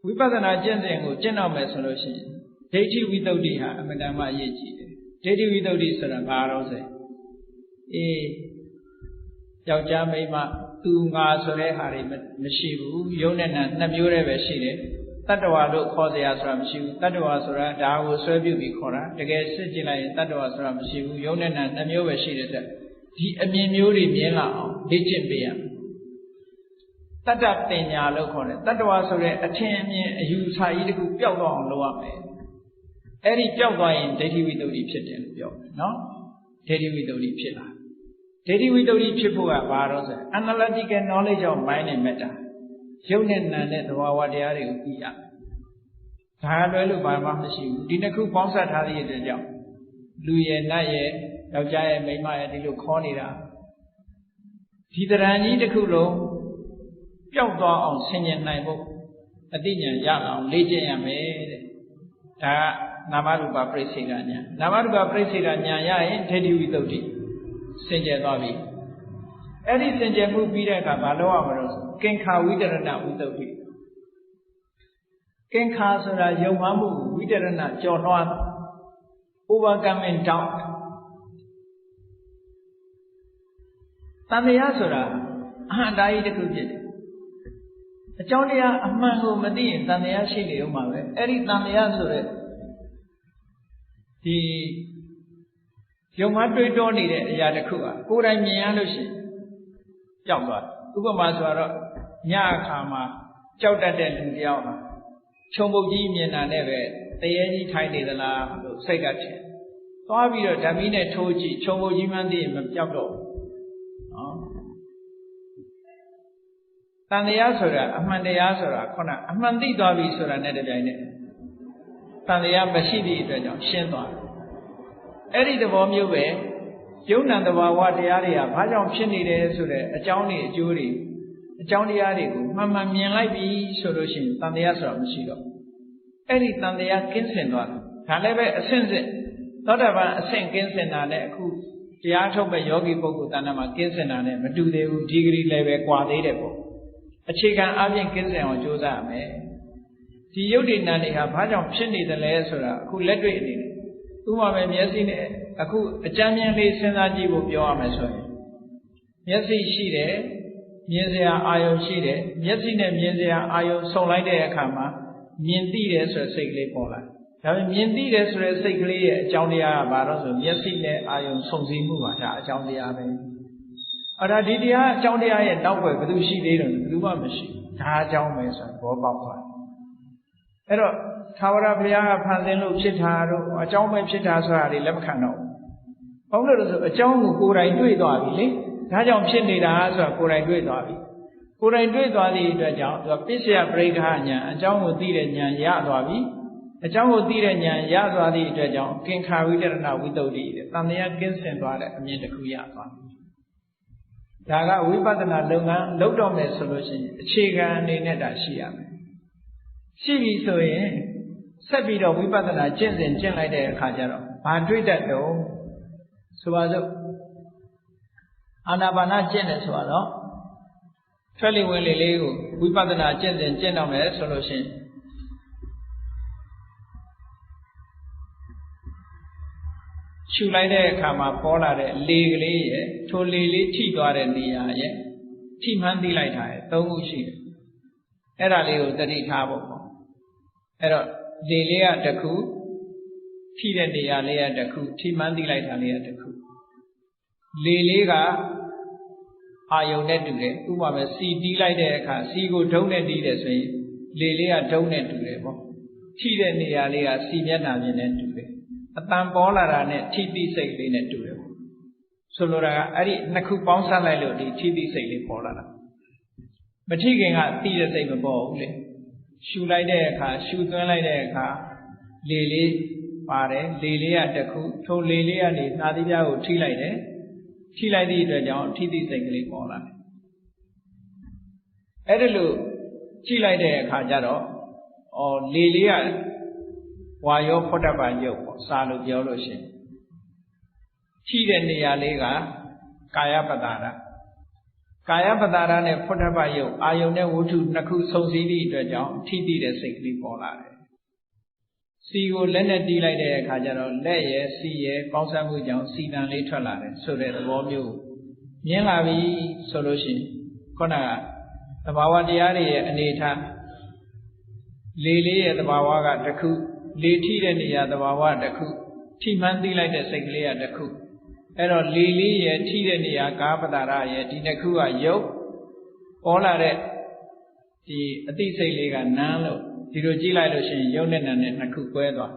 ဝိပဿနာကျင့်စဉ်ကိုကျင့်တော့မယ်ဆိုလို့ရှိရင်ဒိဋ္ဌိဝိတ္တုဒ္ဓိဟာအမှန်တမ်းအရေးကြီးတယ်ဒိဋ္ဌိဝိတ္တုဒ္ဓိဆိုတာဘာလို့ဆိုယောက်ျားမိန်းမသူငါဆိုတဲ့ဟာတွေမရှိဘူးယုံနဲ့နာနှစ်မျိုးတည်းပဲရှိတယ် Tattva lo khosaya sura mashivu, tattva sura dago swabyubi khora, tege sijilai tattva sura mashivu, yonena namyo vashirata, di amyamyori myela, lijimbeya. Tattva tenya lo khore, tattva sura attenmye ayusa idiku pyaudo ang loa me. Eri pyaudo yin dehi vidodi phitten pyo, no? Dehi vidodi phitla. Dehi vidodi phitpho ga ba do so, analytical knowledge of mind and matter. ရုပ်နဲ့နာနဲ့သဘာဝတရားတွေကိုသိရဒါလွဲလို့ဘာမှမရှိဘူးဒီနှစ်ခုပေါင်းစပ်ထားတဲ့အတွက်ကြောင့်လူရဲ့နတ်ရဲ့ယောက်ျားရဲ့မိန်းမရဲ့ဒီလိုခေါ်နေတာဒီတရံကြီးတစ်ခုလုံးပျောက်သွားအောင်ဆင်ញင်နိုင်ဖို့အသိဉာဏ်ရအောင်လေ့ကျင့်ရမယ်တဲ့ဒါကနာမရူပပြိစ္ဆေကဉာဏ်နာမရူပပြိစ္ဆေကဉာဏ်ရရင်ဒိဋ္ဌိဝိတ္တုစင်ကြယ်သွားပြီအဲ့ဒီစင်ကြယ်မှုပြီးတဲ့အခါမလုပ်ရမလို့ကင်္ခာဝိတရဏဝိတ္တုကင်္ခာဆိုတာယုံမှမှုဝိတရဏကြော်လွှား overcoming doubt တန်တရားဆိုတာအဟံတာကြီးတစ်ခုဖြစ်တယ်အကြောင်းတရားအမှန်ကိုမသိရင်တန်တရားရှိနေဦးမှာပဲအဲ့ဒီတန်တရားဆိုတဲ့ဒီယုံမှတွေးတောနေတဲ့အရာတစ်ခုကကိုယ်တိုင်မြင်ရလို့ရှိရင်ကြောက်သွားဥပမာဆိုတော့ညအခါမှာကြောက်တတ်တဲ့လူတယောက်ဟာခြုံပုတ်ကြီးမြင်တာနဲ့ပဲတရေကြီးထိုင်နေသလားလို့စိတ်ကထင်သွားပြီးတော့ဓမီနဲ့ထိုးကြည့်ခြုံပုတ်ကြီးမှန်းသိရင်မပြောက်တော့ဘူးနော်တန်တရားဆိုတာအမှန်တရားဆိုတာခုနအမှန်သိသွားပြီဆိုတာနဲ့တပြိုင်နက်တန်တရားမရှိသည့်အတွက်ကြောင့်ရှင်းသွားတယ်အဲ့ဒီသဘောမျိုးပဲယုံနာတဘာဝတရားတွေကဘာကြောင့်ဖြစ်နေတယ်ဆိုတဲ့အကြောင်းတွေအကျိုးတွေအကြောင်းတရားတွေကိုမှန်မှန်မြင်လိုက်ပြီဆိုလို့ရှိရင်တန်တရားဆိုတာမရှိတော့အဲ့ဒီတန်တရားကင်းစင်သွားတယ်ဒါလည်းပဲအဆင့်ဆင့်သောတာပန်အဆင့်ကင်းစင်တာနဲ့အခုတရားထုတ်မဲ့ယောဂီပုဂ္ဂိုလ်တဏ္ဍာမှာကင်းစင်တာနဲ့မတူသေးဘူးဒီဂရီ level ကွာသေးတယ်ပေါ့အခြေခံအပြင်ကင်းစင်အောင်ကြိုးစားရမယ်ဒီယုတ်တိဏ္ဍတွေဟာဘာကြောင့်ဖြစ်နေသလဲဆိုတာအခုလက်တွေ့အနေနဲ့ဥပမာပဲမျက်စိနဲ့အခုအကြမ်းမြင်လေးစဉ်းစားကြည့်ဖို့ပြောရမယ်ဆိုရင်မျက်စိရှိတယ်မြင်စရာအာယုံရှိတယ်မျက်စိနဲ့မြင်စရာအာယုံဆုံလိုက်တဲ့အခါမှာမြင်သိတယ်ဆိုတဲ့စိတ်ကလေးပေါ်လာဒါပေမဲ့မြင်သိတယ်ဆိုတဲ့စိတ်ကလေးရဲ့အကြောင်းတရားကဘာလို့ဆိုမျက်စိနဲ့အာယုံဆုံစည်းမှုပါဒါအကြောင်းတရားပဲအဲ့ဒါဒီတရားအကြောင်းတရားရဲ့နောက်ွယ်ဘယ်သူရှိသေးတယ်ဘယ်သူမှမရှိဒါအကြောင်းပဲဆိုတော့ဘောပေါက်သွားအဲ့တော့သာဝရဘုရားကဖန်ဆင်းလို့ဖြစ်တာတို့အကြောင်းပဲဖြစ်တာဆိုတာတွေလက်မခံတော့ဘူးဘာလို့လဲဆိုအကြောင်းကိုကိုယ်တိုင်တွေ့သွားပြီလေဒါကြောင့်ဖြစ်နေတာဆိုတာကိုယ်တိုင်တွေ့သွားပြီကိုယ်တိုင်တွေ့သွားသည့်အတွက်ကြောင့်သူကပစ္စယပရိက္ခဉာဏ်အကြောင်းကိုသိတဲ့ဉာဏ်ရသွားပြီအကြောင်းကိုသိတဲ့ဉာဏ်ရသွားသည့်အတွက်ကြောင့်ကင်္ခာဝိတရဏဝိတ္တုတဲ့တန်တရားကင်းစင်သွားတဲ့အမြင်တစ်ခုရသွားပြီဒါကဝိပဿနာလုပ်ငန်းလုပ်တော့မယ်ဆိုလို့ရှိရင်အခြေခံအနေနဲ့ဒါရှိရမယ်ရှိပြီဆိုရင်ဆက်ပြီးတော့ဝိပဿနာကျင့်စဉ်ကျင့်လိုက်တဲ့အခါကျတော့ဘာတွေ့တတ်တော့ဆိုပါစို့အာနာပါနကျင့်တယ်ဆိုတော့ထွက်လေဝင်လေလေးကိုဝိပဿနာကျင့်စဉ်ကျင့်တော့မယ်ဆိုလို့ရှိရင်ရှုလိုက်တဲ့အခါမှာပေါ်လာတဲ့လေကလေးရဲ့ထိုလေလေးထိသွားတဲ့နေရာရဲ့ထိမှန်းသိလိုက်တာရဲ့၃ခုရှိတယ်အဲ့ဒါလေးကိုသတိထားဖို့ပေါ့အဲ့တော့လေလေးကတစ်ခုထိတဲ့နေရာလေးကတစ်ခုထိမှန်းသိလိုက်တာလေးကတစ်ခုလေလေးကအာယုံနဲ့တူတယ်ဥပမာပဲစီတီးလိုက်တဲ့အခါစီကိုဒုံးနဲ့တီးတယ်ဆိုရင်လေလေးကဒုံးနဲ့တူတယ်ပေါ့ထိတဲ့နေရာလေးကစီမျက်နှာပြင်နဲ့တူတယ်အတန်ပေါ်လာတာနဲ့ထိတိစိတ်လေးနဲ့တူတယ်ပေါ့ဆိုလိုတာကအဲ့ဒီနှစ်ခုပေါင်းစပ်လိုက်လို့ဒီထိတိစိတ်လေးပေါ်လာတာမထိခင်ကသိတဲ့စိတ်မပေါ်ဘူးလေရှူလိုက်တဲ့အခါရှူသွင်းလိုက်တဲ့အခါလေလေးပါတယ်လေလေးကတစ်ခုထိုလေလေးကနေနှာသီးပြားကိုထိလိုက်တယ်ထိလိုက်သည့်အတွက်ကြောင့်ထိတိစိတ်ကလေးပေါ်လာတယ်အဲ့ဒါလို့ကြည့်လိုက်တဲ့အခါကျတော့လေလေးကဝါယောဖောတ္တပံယုတ်ပေါ့စာလို့ပြောလို့ရှိရင်ထိတဲ့နေရာလေးကကာယပတ္တာရကာယပတ္တာရနဲ့ဖောတ္တပယုတ်အာယုန်နဲ့ဝတ္ထုနှစ်ခုဆုံစည်းသည့်အတွက်ကြောင့်ထိတိတဲ့စိတ်ကလေးပေါ်လာတယ်စီကိုလက်နဲ့တီးလိုက်တဲ့အခါကျတော့လက်ရဲ့စီရဲ့ပေါင်းစပ်မှုကြောင့်စီတန်လေးထွက်လာတယ်ဆိုတဲ့သဘောမျိုးမြင်လာပြီဆိုလို့ရှိရင်ခုနကသဘာဝတရားတွေရဲ့အနေထား လေလေးရဲ့သဘာဝကတစ်ခုလေထိတဲ့နေရာသဘာဝတစ်ခုထိမှန်းသိလိုက်တဲ့စိတ်ကလေးကတစ်ခုအဲ့တော့လေလေးရဲ့ထိတဲ့နေရာကာပတာရရဲ့ဒီတစ်ခုကယုတ်ပေါ်လာတဲ့ဒီအသိစိတ်လေးကနားလို့ဒီလိုကြည့်လိုက်လို့ရှိရင်ယုတ်နဲ့နာနဲ့နှစ်ခုကွဲသွား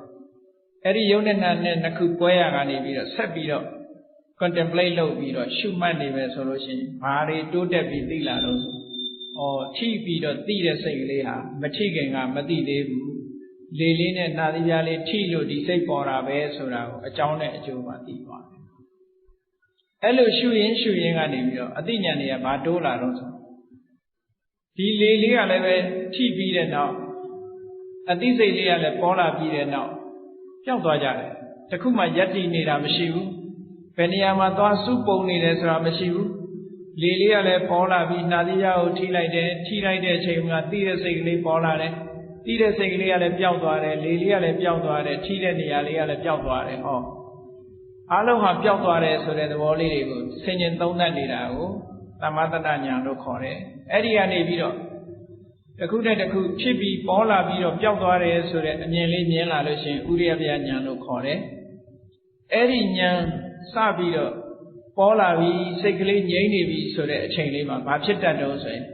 အဲ့ဒီယုတ်နဲ့နာနဲ့နှစ်ခုကွဲရကနေပြီးတော့ဆက်ပြီးတော့ contemplate လုပ်ပြီးတော့ရှုမှတ်နေပဲဆိုလို့ရှိရင်ဘာတွေတိုးတက်ပြီးသိလာလို့ထိပြီးတော့သိတဲ့စိတ်ကလေးဟာမထိခင်ကမသိသေးဘူးလေလေးနဲ့နာသီးပြားလေးထိလို့ဒီစိတ်ပေါ်တာပဲဆိုတာကိုအကြောင်းနဲ့အကျိုးမှသိသွားတယ်အဲ့လိုရှုရင်းကနေပြီးတော့အသိဉာဏ်တွေကဘာတိုးလာတော့ဆိုဒီလေလေးကလည်းပဲထိပြီးတဲ့နောက်အသိစိတ်လေးကလည်းပေါ်လာပြီးတဲ့နောက်ပျောက်သွားကြတယ်တခုမှယက်တည်နေတာမရှိဘူးဘယ်နေရာမှာသွားစုပုံနေတယ်ဆိုတာမရှိဘူးလေလေးကလည်းပေါ်လာပြီးနာသီးပြားကိုထိလိုက်တယ်ထိလိုက်တဲ့အချိန်မှာသိတဲ့စိတ်ကလေးပေါ်လာတယ်သိတဲ့စိတ်ကလေးကလည်းပျောက်သွားတယ်လေလေးကလည်းပျောက်သွားတယ်ထိတဲ့နေရာလေးကလည်းပျောက်သွားတယ်ဟောအားလုံးဟာပျောက်သွားတယ်ဆိုတဲ့သဘောလေးတွေကိုဆင်ញင်သုံးသပ်နေတာကိုသမထဉာဏ်လို့ခေါ်တယ်အဲ့ဒီကနေပြီးတော့တစ်ခုနဲ့တစ်ခုဖြစ်ပြီးပေါ်လာပြီးတော့ပျောက်သွားတယ်ဆိုတဲ့အမြင်လေးမြင်လာလို့ရှိရင်ဥရိယပယဉာဏ်လို့ခေါ်တယ်အဲ့ဒီဉာဏ်စပြီးတော့ပေါ်လာပြီးစိတ်ကလေးငြိမ့်နေပြီဆိုတဲ့အချိန်လေးမှာဘာဖြစ်တတ်တော့ဆိုရင်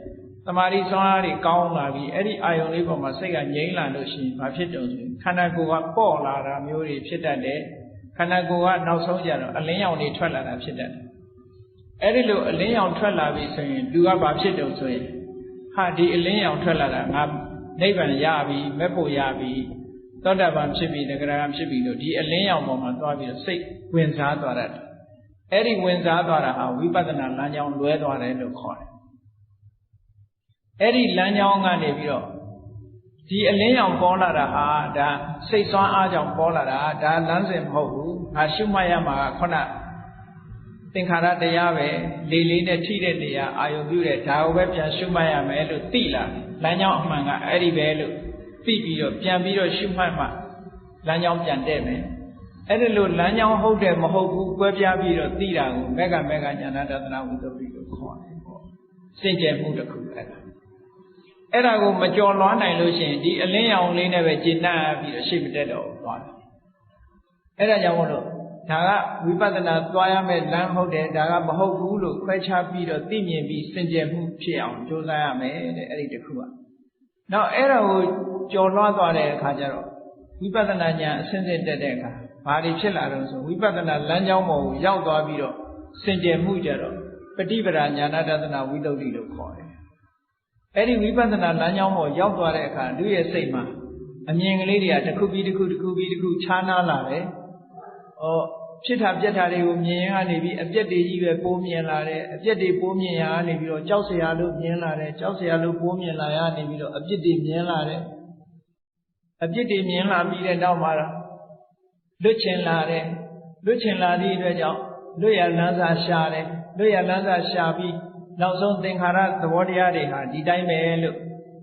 သမာဓိစွမ်းအားတွေကောင်းလာပြီးအဲ့ဒီအာယုံလေးပေါ်မှာစိတ်ကငြိမ့်လာလို့ရှိရင်ဘာဖြစ်တော့ဆိုရင်ခန္ဓာကိုယ်ကပေါ့လာတာမျိုးတွေဖြစ်တတ်တယ်ခန္ဓာကိုယ်ကနောက်ဆုံးကြတော့အလင်းရောင်တွေထွက်လာတာဖြစ်တတ်တယ်အဲ့ဒီလိုအလင်းရောင်ထွက်လာပြီဆိုရင်လူကဘာဖြစ်တော့ဆိုရင်ဟာဒီအလင်းရောင်ထွက်လာတာငါနိဗ္ဗာန်ရပြီမဲ့ဖို့ရပြီသောတာပန်ဖြစ်ပြီတဂရဂံဖြစ်ပြီလို့ဒီအလင်းရောင်ပေါ်မှာသွားပြီးတော့စိတ်ဝင်စားသွားတတ်တယ်အဲ့ဒီဝင်စားသွားတာဟာဝိပဿနာလမ်းကြောင်းလွဲသွားတယ်လို့ခေါ်တယ်အဲ့ဒီလမ်းကြောင်းကနေပြီးတော့ဒီအလင်းရောင်ပေါ်လာတာဟာဒါစိတ်ဆွမ်းအားကြောင့်ပေါ်လာတာဒါလမ်းစဉ်မဟုတ်ဘူးငါရှုမှတ်ရမှာခုနသင်္ခါရတရားပဲလေလေးနဲ့ထိတဲ့နေရာအာယုပြုတဲ့ဒါကိုပဲပြန်ရှုမှတ်ရမယ်လို့သိလာလမ်းကြောင်းအမှန်ကအဲ့ဒီပဲလို့သိပြီးတော့ပြန်ပြီးတော့ရှုမှတ်မှလမ်းကြောင်းပြန်တဲ့မယ်အဲ့ဒီလိုလမ်းကြောင်းဟုတ်တယ်မဟုတ်ဘူးကွဲပြားပြီးတော့သိတာကိုမေဃဉာဏတသနာဝိသုဒ္ဓိလို့ခေါ်တယ်ပေါ့စင်ကြယ်မှုတစ်ခုအဲ့ဒါကိုမကြော်လွှမ်းနိုင်လို့ရှိရင်ဒီအလင်းရောင်လေးနဲ့ပဲကျင့်တတ်ပြီးတော့ရှေ့မတက်တော့သွားတယ်အဲ့ဒါကြောင့်မို့လို့ဒါကဝိပဿနာသွားရမယ့်လမ်းဟုတ်တယ်ဒါကမဟုတ်ဘူးလို့ခွဲခြားပြီးတော့သိမြင်ပြီးစင်ကြယ်မှုဖြစ်အောင်ကြိုးစားရမယ်တဲ့အဲ့ဒီတစ်ခုကနောက်အဲ့ဒါကိုကြော်လွှားသွားတဲ့အခါကျတော့ဝိပဿနာဉာဏ်အစဉ်စဉ်တက်တဲ့အခါဘာတွေဖြစ်လာတော့ဆိုဝိပဿနာလမ်းကြောင်းပေါ်ကိုရောက်သွားပြီးတော့စင်ကြယ်မှုကြတော့ပฏิပဒါဉာဏတသနာဝိသုဒ္ဓိလို့ခေါ်တယ်အဲ့ဒီဝိပဿနာလမ်းကြောင်းပေါ်ရောက်သွားတဲ့အခါသူ့ရဲ့စိတ်မှာအမြင်ကလေးတွေကတစ်ခုပြီးတစ်ခုခြားနားလာတယ်ဖြစ်တာပြက်တာတွေကိုမြင်ရကနေပြီးအပြက်တွေကြီးပဲပိုးမြင်လာတယ်အပြက်တွေပိုးမြင်ရကနေပြီးတော့ကြောက်စရာလို့မြင်လာတယ်ကြောက်စရာလို့ပိုးမြင်လာရနေပြီးတော့အပြက်တွေမြင်လာတယ်အပြက်တွေမြင်လာပြီးတဲ့နောက်မှာလွတ်ချင်လာတယ်လွတ်ချင်လာသည့်အတွက်ကြောင့်လွတ်ရလန်းစာရှာတယ်လွတ်ရလန်းစာရှာပြီးနောက်ဆုံးသင်္ခါရသဘောတရားတွေဟာဒီတိုင်းပဲလို့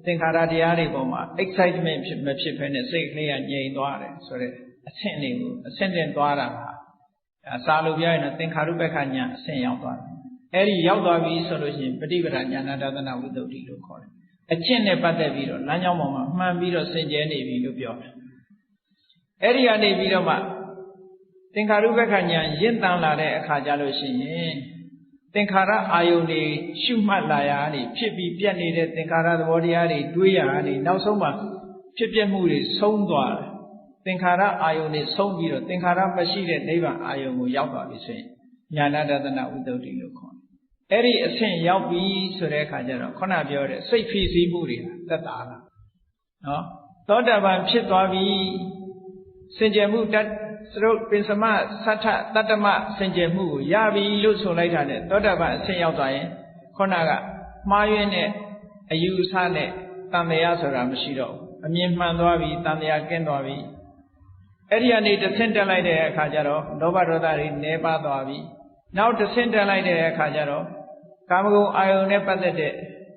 သင်္ခါရတရားတွေပေါ်မှာ excitement မဖြစ်ဘဲနဲ့စိတ်ကလေးကငြိမ်သွားတယ်ဆိုတဲ့အဆင့်လေးကိုအဆင့်တင်သွားတာဟာစာလို့ပြောရင်တော့သင်္ခါရုပ္ပခဉာဏ်အဆင့်ရောက်သွားတယ်အဲ့ဒီရောက်သွားပြီဆိုလို့ရှိရင်ပฏิပဒါဉာဏတသနာဝိသုဒ္ဓိလို့ခေါ်တယ်အကျင့်နဲ့ပတ်သက်ပြီးတော့လမ်းကြောင်းပေါ်မှာမှန်ပြီးတော့စင်ကြယ်နေပြီလို့ပြောတယ်အဲ့ဒီကနေပြီးတော့မှသင်္ခါရုပ္ပခဉာဏ်ရင့်တန်လာတဲ့အခါကျလို့ရှိရင်သင်္ခါရအာယုန်တွေရှုမှတ်လာရနေဖြစ်ပြီးပြတ်နေတဲ့သင်္ခါရသဘောတရားတွေတွေးရနေနောက်ဆုံးမှဖြစ်ပြမှုတွေဆုံးသွားတယ်သင်္ခါရအာယုန်တွေဆုံးပြီးတော့သင်္ခါရမရှိတဲ့နိဗ္ဗာန်အာယုန်ကိုရောက်သွားပြီဆိုရင်ဉာဏတသနာဝိသုဒ္ဓိလို့ခေါ်တယ်အဲ့ဒီအဆင့်ရောက်ပြီဆိုတဲ့အခါကျတော့ခုနပြောတဲ့စိတ်ဖိစီးမှုတွေသက်သာလာနော်သောတာပန်ဖြစ်သွားပြီစင်ကြယ်မှုတတ်သရုပ်ပင်စမသတ္ထတတ္တမစင်ကြယ်မှုကိုရပြီလို့ဆိုလိုက်တာနဲ့သောတာပန်အဆင့်ရောက်သွားရင်ခုနကမှားယွင်းတဲ့အယူအဆနဲ့တန်တရားဆိုတာမရှိတော့ဘူးအမြင်မှန်သွားပြီတန်တရားကင်းသွားပြီအဲ့ဒီကနေတစ်ဆင့်တက်လိုက်တဲ့အခါကျတော့လောဘဒေါသတွေနည်းပါးသွားပြီနောက်တစ်ဆင့်တက်လိုက်တဲ့အခါကျတော့ကာမဂုဏ်အာယုန်နဲ့ပတ်သက်တဲ့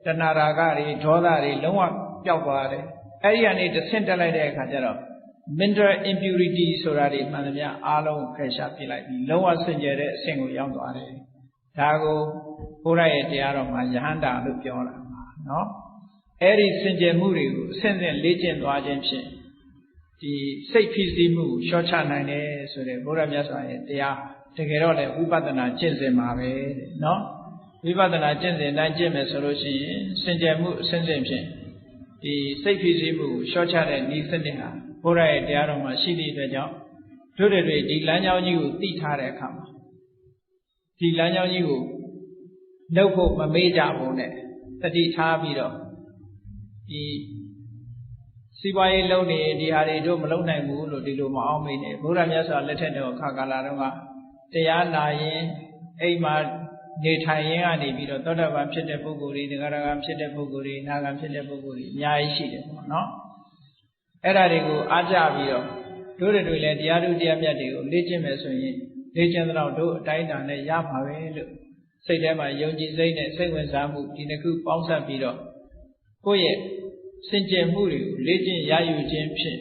တဏှာရာဂတွေဒေါသတွေလုံးဝပျောက်သွားတယ်အဲ့ဒီကနေတစ်ဆင့်တက်လိုက်တဲ့အခါကျတော့ mental impurity ဆိုတာတွေမှန်သမျှအားလုံးဖယ်ရှားပြလိုက်ပြီးလုံးဝစင်ကြယ်တဲ့အဆင့်ကိုရောက်သွားတယ်ဒါကိုဘုရားရဲ့တရားတော်မှာယဟန္တာလို့ပြောတာပါနော် အဲ့ဒီစင်ကြယ်မှုတွေကိုအစဉ်စဉ်လေ့ကျင့်သွားခြင်းဖြင့်ဒီစိတ်ဖြစ်စီမှုကိုလျှော့ချနိုင်တယ်ဆိုတဲ့ဘုရားမြတ်စွာရဲ့တရားတကယ်တော့လည်းဝိပဿနာကျင့်စဉ်မှာပဲတဲ့နော်ဝိပဿနာကျင့်စဉ်တိုင်းကျင့်မယ်ဆိုလို့ရှိရင်စင်ကြယ်မှုအစဉ်စဉ်ဖြင့်ဒီစိတ်ဖြစ်စီမှုကိုလျှော့ချတဲ့ဤစနစ်ဟာဘုရားရဲ့တရားတော်မှာရှိသည့်အတွက်ကြောင့်တို့တွေဒီလမ်းကြောင်းကြီးကိုသိထားတဲ့အခါမှာဒီလမ်းကြောင်းကြီးကိုလှုပ်ဖို့မမေ့ကြဘူးနဲ့တတိထားပြီးတော့ဒီစီးပွားရေးလုပ်နေဒီဟာတွေတို့မလုပ်နိုင်ဘူးလို့ဒီလိုမအောင်မေ့နဲ့ဘုရားမြတ်စွာလက်ထက်တော်ခါကာလတော့ကတရားနာရင်အိမ်မှာနေထိုင်ရင်းကနေပြီးတော့သောတာပန်ဖြစ်တဲ့ပုဂ္ဂိုလ်တွေတရားဂံဖြစ်တဲ့ပုဂ္ဂိုလ်တွေနာဂံဖြစ်တဲ့ပုဂ္ဂိုလ်တွေအများကြီးရှိတယ်ပေါ့နော်အဲ့ဒါတွေကိုအားကြပြီးတော့တို့တွေလည်းတရားထုတရားမြတ်တွေကိုလေ့ကျင့်မယ်ဆိုရင်လေ့ကျင့်တော့တို့အတိုင်းအတာနဲ့ရမှာပဲလို့စိတ်ထဲမှာယုံကြည်စိတ်နဲ့စိတ်ဝင်စားမှုဒီနှစ်ခုပေါင်းစပ်ပြီးတော့ကိုယ့်ရဲ့စင်ကြယ်မှုတွေကိုလေ့ကျင့်ရယူခြင်းဖြင့်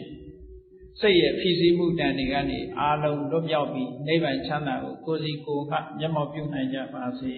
စိတ်ရဲ့ဖြစ်စီမှုတန်တွေကနေအာလုံးလွတ်မြောက်ပြီးနိဗ္ဗာန်ချမ်းသာကိုကိုယ်စီကိုယ်မှမျက်မှောက်ပြုနိုင်ကြပါစေ